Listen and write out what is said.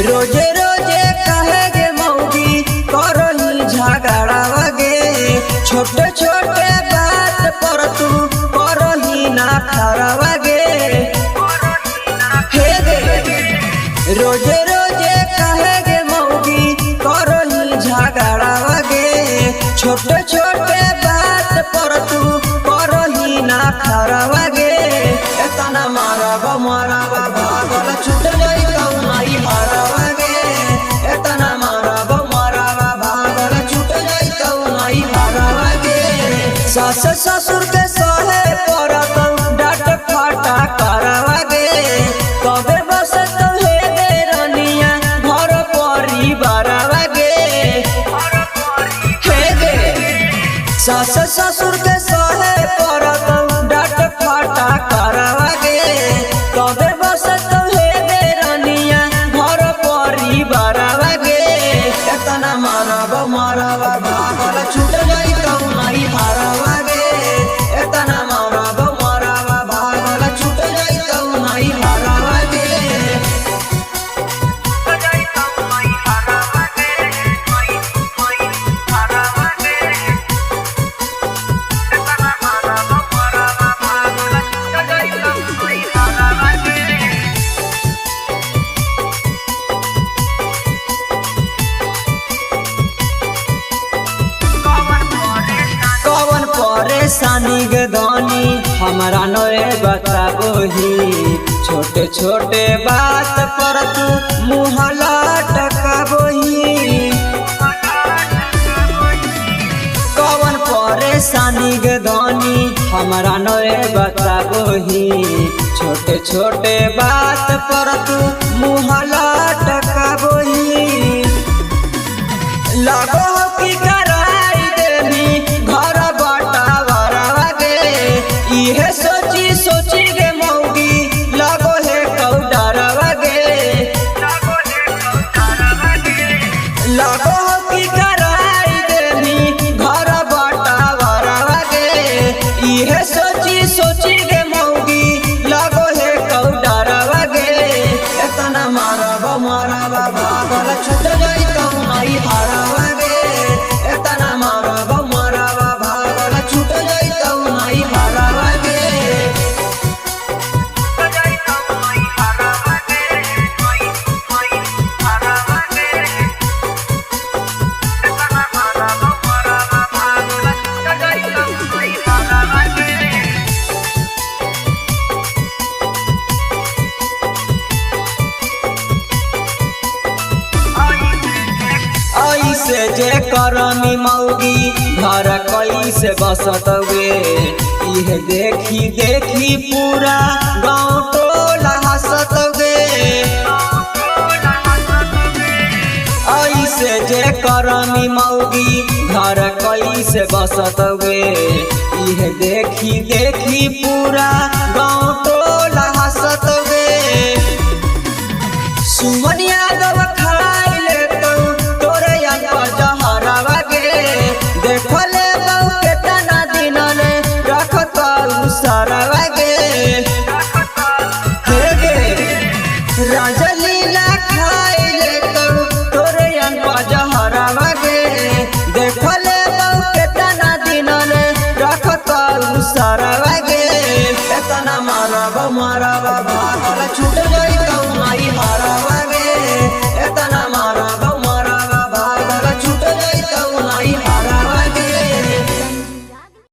रोजे रोजे कहे गे मौगी करही झगड़ा वगे छोटे छोटे बात पर तू करही ना खरावा गे हे गे रोजे रोजे कहे गे मौगी करही झगड़ा वगे छोटे छोटे बात पर तू करही ना खरावा गे एतना मारब भागल छूट जाई कौनाई मारवा गे एतना मारब भागल छूट जाई कौनाई मारवा गे सास ससुर के सहे परत डांट फटा करवा गे कबे बस तो हे गे रनिया घर परिवार गे हे गे सास ससुर के सहे परत डांट फटा करवा गे कबे बस तो हे गे रनिया घर परिवार गे एतना मारब भागल छूट जाई कौनाई मारवा गे एतना मारब भागल छूट जाई कौनाई मारवा गे परेशानी गदानी हमारा नए बताबोही छोटे छोटे बात पर तू मुँह लटकाबोही कौन परेशानी गदानी हमारा नए बताबोही छोटे छोटे बात पर तू मुँह लटकाबोही लगो की कराई देवी घर इहे सोची सोची गे मौगी लगो है कौडरवा गे लगो की कराई देवी घर बटावरवा गे इहे सोची सोची गे मौगी लगो है कौडरवा गे एतना मारब भागल छूट जाई कौनाई हारवा गे एतना मारब भागल छूट जाई कौनाई हारवा से जे करमी मौगी घर कैसे बसत गे इहे देखी देखी पूरा गाँव टोला हंसत गे ऐसे जे करमी मौगी घर कैसे बसत गे इहे देखी देखी पूरा गाँव टोला हंसत गे सुमन यादव खाई ले जहरवा गे देखले बहु केतना दिन ने रखत सरवा गे हे गे राजलीला खाई ले तोरे अनपा जहरवा गे देखले बहु केतना दिन ने रखत सरवा गे एतना मारब भागल छूट